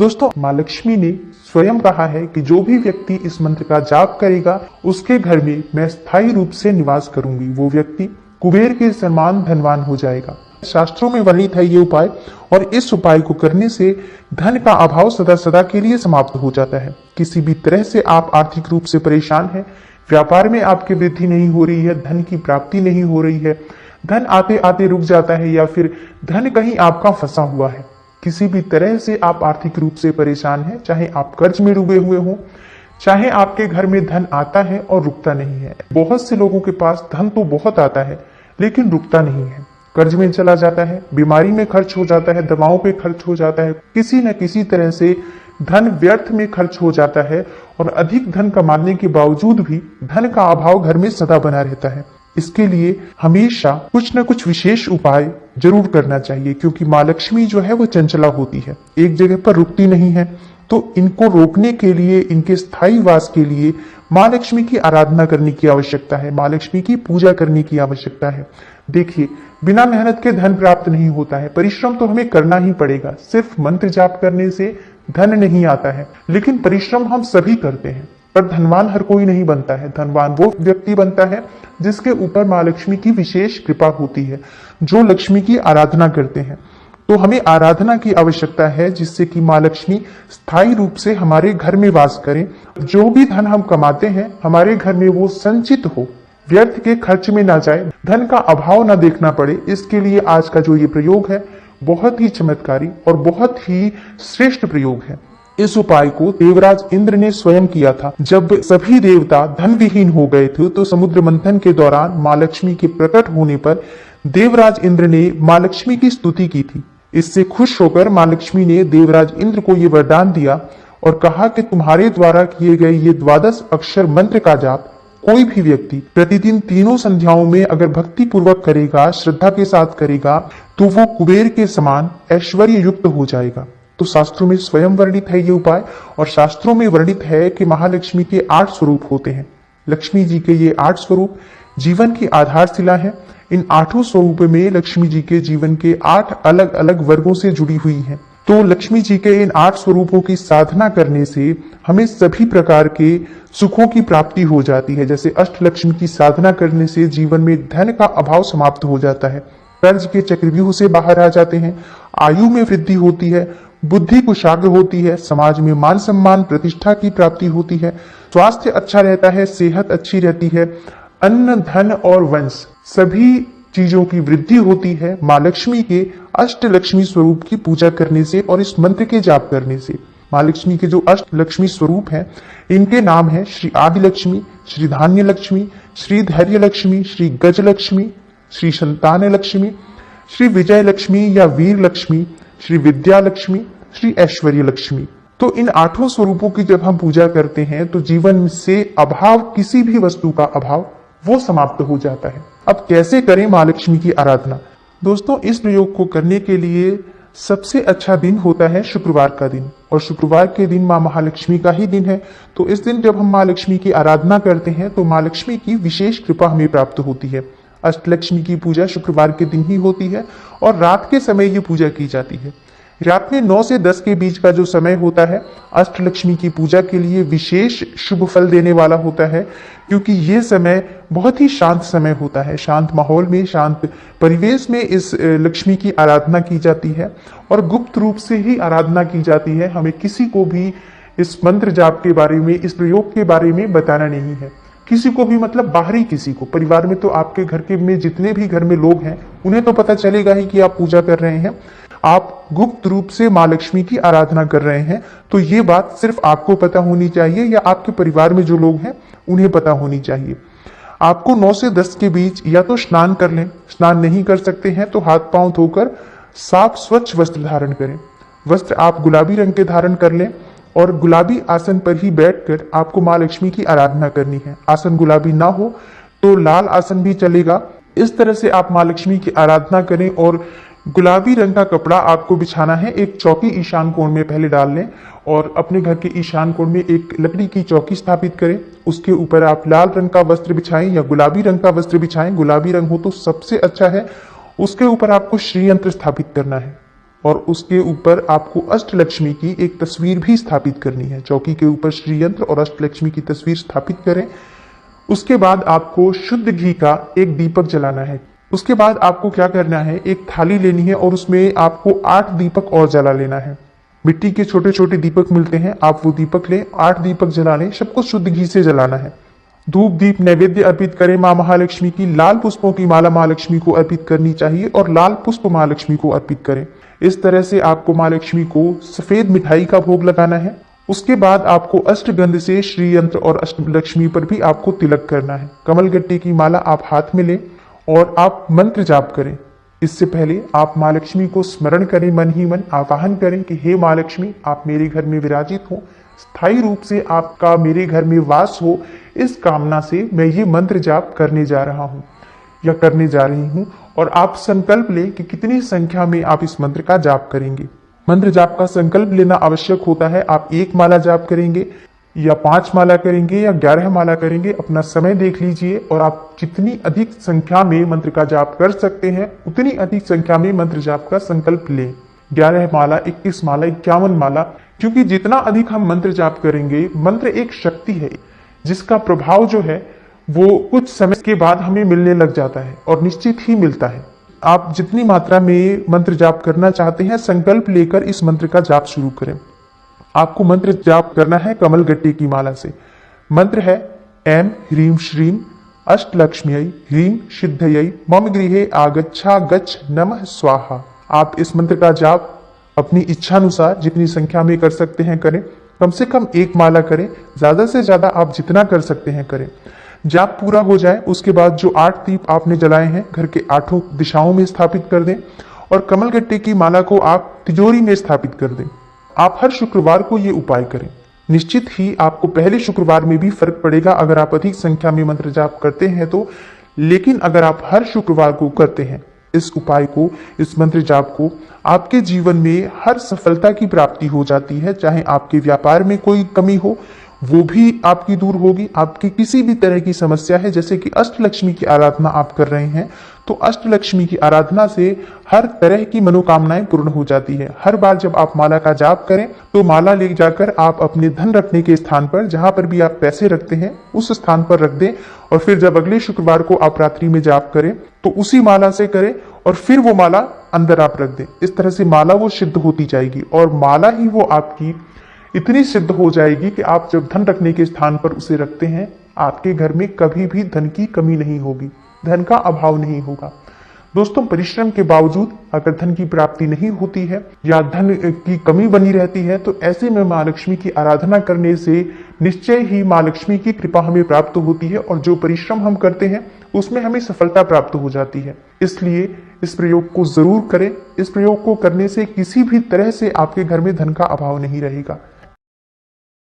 दोस्तों, माँ लक्ष्मी ने स्वयं कहा है कि जो भी व्यक्ति इस मंत्र का जाप करेगा उसके घर में मैं स्थायी रूप से निवास करूंगी। वो व्यक्ति कुबेर के समान धनवान हो जाएगा। शास्त्रों में वर्णित है ये उपाय, और इस उपाय को करने से धन का अभाव सदा सदा के लिए समाप्त हो जाता है। किसी भी तरह से आप आर्थिक रूप से परेशान हैं, व्यापार में आपकी वृद्धि नहीं हो रही है, धन की प्राप्ति नहीं हो रही है, धन आते आते रुक जाता है, या फिर धन कहीं आपका फंसा हुआ है, किसी भी तरह से आप आर्थिक रूप से परेशान हैं, चाहे आप कर्ज में डूबे हुए हो, चाहे आपके घर में धन आता है और रुकता नहीं है। बहुत से लोगों के पास धन तो बहुत आता है लेकिन रुकता नहीं है, कर्ज में चला जाता है, बीमारी में खर्च हो जाता है, दवाओं पे खर्च हो जाता है, किसी न किसी तरह से धन व्यर्थ में खर्च हो जाता है, और अधिक धन कमाने के बावजूद भी धन का अभाव घर में सदा बना रहता है। इसके लिए हमेशा कुछ न कुछ विशेष उपाय जरूर करना चाहिए, क्योंकि माँ लक्ष्मी जो है वो चंचला होती है, एक जगह पर रुकती नहीं है। तो इनको रोकने के लिए, इनके स्थायी वास के लिए माँ लक्ष्मी की आराधना करने की आवश्यकता है, माँ लक्ष्मी की पूजा करने की आवश्यकता है। देखिए, बिना मेहनत के धन प्राप्त नहीं होता है, परिश्रम तो हमें करना ही पड़ेगा। सिर्फ मंत्र जाप करने से धन नहीं आता है, लेकिन परिश्रम हम सभी करते हैं। पर धनवान हर कोई नहीं बनता है। धनवान वो व्यक्ति बनता है जिसके ऊपर माँ लक्ष्मी की विशेष कृपा होती है, जो लक्ष्मी की आराधना करते हैं। तो हमें आराधना की आवश्यकता है, जिससे कि माँ लक्ष्मी स्थायी रूप से हमारे घर में वास करें। जो भी धन हम कमाते हैं हमारे घर में वो संचित हो, व्यर्थ के खर्च में ना जाए, धन का अभाव ना देखना पड़े। इसके लिए आज का जो ये प्रयोग है बहुत ही चमत्कारी और बहुत ही श्रेष्ठ प्रयोग है। इस उपाय को देवराज इंद्र ने स्वयं किया था। जब सभी देवता धन विहीन हो गए थे तो समुद्र मंथन के दौरान माँ लक्ष्मी के प्रकट होने पर देवराज इंद्र ने माँ लक्ष्मी की स्तुति की थी। इससे खुश होकर माँ लक्ष्मी ने देवराज इंद्र को ये वरदान दिया और कहा कि तुम्हारे द्वारा किए गए ये 12 अक्षर मंत्र का जाप कोई भी व्यक्ति प्रतिदिन तीनों संध्याओं में अगर भक्ति पूर्वक करेगा, श्रद्धा के साथ करेगा, तो वो कुबेर के समान ऐश्वर्य युक्त हो जाएगा। तो शास्त्रों में स्वयं वर्णित है ये उपाय, और शास्त्रों में वर्णित है कि महालक्ष्मी के 8 स्वरूप होते हैं। लक्ष्मी जी के ये 8 स्वरूप जीवन की आधारशिला है। इन 8 स्वरूप में लक्ष्मी जी के जीवन के 8 अलग अलग वर्गों से जुड़ी हुई है। तो लक्ष्मी जी के इन 8 स्वरूपों की साधना करने से हमें सभी प्रकार के सुखों की प्राप्ति हो जाती है। जैसे अष्टलक्ष्मी की साधना करने से जीवन में धन का अभाव समाप्त हो जाता है, कर्ज के चक्रव्यूह से बाहर आ जाते हैं, आयु में वृद्धि होती है, बुद्धि कुशाग्र होती है, समाज में मान सम्मान प्रतिष्ठा की प्राप्ति होती है, स्वास्थ्य अच्छा रहता है, सेहत अच्छी रहती है, अन्न धन और वंश सभी चीजों की वृद्धि होती है माँ लक्ष्मी के अष्टलक्ष्मी स्वरूप की पूजा करने से और इस मंत्र के जाप करने से। माँ लक्ष्मी के जो अष्टलक्ष्मी स्वरूप हैं इनके नाम है श्री आदि लक्ष्मी, श्री धान्य लक्ष्मी, श्री धैर्य लक्ष्मी, श्री गज लक्ष्मी, श्री संतान लक्ष्मी, श्री विजय लक्ष्मी या वीर लक्ष्मी, श्री विद्या लक्ष्मी, श्री ऐश्वर्य लक्ष्मी। तो इन 8 स्वरूपों की जब हम पूजा करते हैं तो जीवन से अभाव, किसी भी वस्तु का अभाव वो समाप्त हो जाता है। अब कैसे करें माँ लक्ष्मी की आराधना? दोस्तों, इस प्रयोग को करने के लिए सबसे अच्छा दिन होता है शुक्रवार का दिन, और शुक्रवार के दिन माँ महालक्ष्मी का ही दिन है। तो इस दिन जब हम माँ लक्ष्मी की आराधना करते हैं तो माँ लक्ष्मी की विशेष कृपा हमें प्राप्त होती है। अष्टलक्ष्मी की पूजा शुक्रवार के दिन ही होती है और रात के समय ये पूजा की जाती है। रात में 9 से 10 के बीच का जो समय होता है अष्टलक्ष्मी की पूजा के लिए विशेष शुभ फल देने वाला होता है, क्योंकि ये समय बहुत ही शांत समय होता है। शांत माहौल में, शांत परिवेश में इस लक्ष्मी की आराधना की जाती है और गुप्त रूप से ही आराधना की जाती है। हमें किसी को भी इस मंत्र जाप के बारे में, इस प्रयोग के बारे में बताना नहीं है, किसी को भी, मतलब बाहरी किसी को। परिवार में तो आपके घर के में जितने भी घर में लोग हैं उन्हें तो पता चलेगा ही कि आप पूजा कर रहे हैं, आप गुप्त रूप से माँ लक्ष्मी की आराधना कर रहे हैं। तो ये बात सिर्फ आपको पता होनी चाहिए या आपके परिवार में जो लोग हैं उन्हें पता होनी चाहिए। आपको 9 से 10 के बीच या तो स्नान कर लें, स्नान नहीं कर सकते हैं तो हाथ पांव धोकर साफ स्वच्छ वस्त्र धारण करें। वस्त्र आप गुलाबी रंग के धारण कर लें और गुलाबी आसन पर ही बैठकर आपको माँ लक्ष्मी की आराधना करनी है। आसन गुलाबी ना हो तो लाल आसन भी चलेगा। इस तरह से आप माँ लक्ष्मी की आराधना करें और गुलाबी रंग का कपड़ा आपको बिछाना है। एक चौकी ईशान कोण में पहले डाल लें और अपने घर के ईशान कोण में एक लकड़ी की चौकी स्थापित करें। उसके ऊपर आप लाल रंग का वस्त्र बिछाएं या गुलाबी रंग का वस्त्र बिछाएं, गुलाबी रंग हो तो सबसे अच्छा है। उसके ऊपर आपको श्री यंत्र स्थापित करना है। और उसके ऊपर आपको अष्टलक्ष्मी की एक तस्वीर भी स्थापित करनी है। चौकी के ऊपर श्री यंत्र और अष्टलक्ष्मी की तस्वीर स्थापित करें। उसके बाद आपको शुद्ध घी का एक दीपक जलाना है। उसके बाद आपको क्या करना है, एक थाली लेनी है और उसमें आपको 8 दीपक और जला लेना है। मिट्टी के छोटे छोटे दीपक मिलते हैं, आप वो दीपक लें, 8 दीपक जला लें। सबको शुद्ध घी से जलाना है। धूप दीप नैवेद्य अर्पित करें मां महालक्ष्मी की। लाल पुष्पों की माला महालक्ष्मी को अर्पित करनी चाहिए और लाल पुष्प महालक्ष्मी को अर्पित करें। इस तरह से आपको महालक्ष्मी को सफेद मिठाई का भोग लगाना है। उसके बाद आपको अष्टगंध से श्री यंत्र और अष्टलक्ष्मी पर भी आपको तिलक करना है। कमलगट्टे की माला आप हाथ में लें और आप मंत्र जाप करें। इससे पहले आप मां लक्ष्मी को स्मरण करें, मन ही मन आवाहन करें कि हे मां लक्ष्मी, आप मेरे घर में विराजित हो, स्थायी रूप से आपका मेरे घर में वास हो। इस कामना से मैं ये मंत्र जाप करने जा रहा हूँ या करने जा रही हूँ। और आप संकल्प लें कि कितनी संख्या में आप इस मंत्र का जाप करेंगे। मंत्र जाप का संकल्प लेना आवश्यक होता है। आप 1 माला जाप करेंगे या 5 माला करेंगे या 11 माला करेंगे, अपना समय देख लीजिए और आप जितनी अधिक संख्या में मंत्र का जाप कर सकते हैं उतनी अधिक संख्या में मंत्र जाप का संकल्प लें। 11 माला, 21 माला, 51 माला, क्योंकि जितना अधिक हम मंत्र जाप करेंगे, मंत्र एक शक्ति है जिसका प्रभाव जो है वो कुछ समय के बाद हमें मिलने लग जाता है और निश्चित ही मिलता है। आप जितनी मात्रा में मंत्र जाप करना चाहते हैं, संकल्प लेकर इस मंत्र का जाप शुरू करें। आपको मंत्र जाप करना है कमलगट्टे की माला से। मंत्र है ऐं ह्रीं श्रीं अष्टलक्ष्म्यै ह्रीं सिद्धयै मम गृहे आगच्छा गच्छ नमः स्वाहा। आप इस मंत्र का जाप अपनी इच्छानुसार जितनी संख्या में कर सकते हैं करें। कम से कम 1 माला करें, ज्यादा से ज्यादा आप जितना कर सकते हैं करें। जाप पूरा हो जाए उसके बाद जो 8 दीप आपने जलाए हैं घर के 8 दिशाओं में स्थापित कर दें और कमलगट्टे की माला को आप तिजोरी में स्थापित कर दें। आप हर शुक्रवार को ये उपाय करें। निश्चित ही आपको पहले शुक्रवार में भी फर्क पड़ेगा अगर आप अधिक संख्या में मंत्र जाप करते हैं तो। लेकिन अगर आप हर शुक्रवार को करते हैं इस उपाय को, इस मंत्र जाप को, आपके जीवन में हर सफलता की प्राप्ति हो जाती है। चाहे आपके व्यापार में कोई कमी हो वो भी आपकी दूर होगी। आपकी किसी भी तरह की समस्या है, जैसे कि अष्टलक्ष्मी की आराधना आप कर रहे हैं, तो अष्टलक्ष्मी की आराधना से हर तरह की मनोकामनाएं पूर्ण हो जाती है। हर बार जब आप माला का जाप करें तो माला ले जाकर आप अपने धन रखने के स्थान पर, जहां पर भी आप पैसे रखते हैं उस स्थान पर रख दें और फिर जब अगले शुक्रवार को आप रात्रि में जाप करें तो उसी माला से करें और फिर वो माला अंदर आप रख दें। इस तरह से माला वो सिद्ध होती जाएगी और माला ही वो आपकी इतनी सिद्ध हो जाएगी कि आप जब धन रखने के स्थान पर उसे रखते हैं, आपके घर में कभी भी धन की कमी नहीं होगी, धन का अभाव नहीं होगा। दोस्तों, परिश्रम के बावजूद अगर धन की प्राप्ति नहीं होती है या धन की कमी बनी रहती है तो ऐसे में मां लक्ष्मी की आराधना करने से निश्चय ही मां लक्ष्मी की कृपा हमें प्राप्त होती है और जो परिश्रम हम करते हैं उसमें हमें सफलता प्राप्त हो जाती है। इसलिए इस प्रयोग को जरूर करें। इस प्रयोग को करने से किसी भी तरह से आपके घर में धन का अभाव नहीं रहेगा।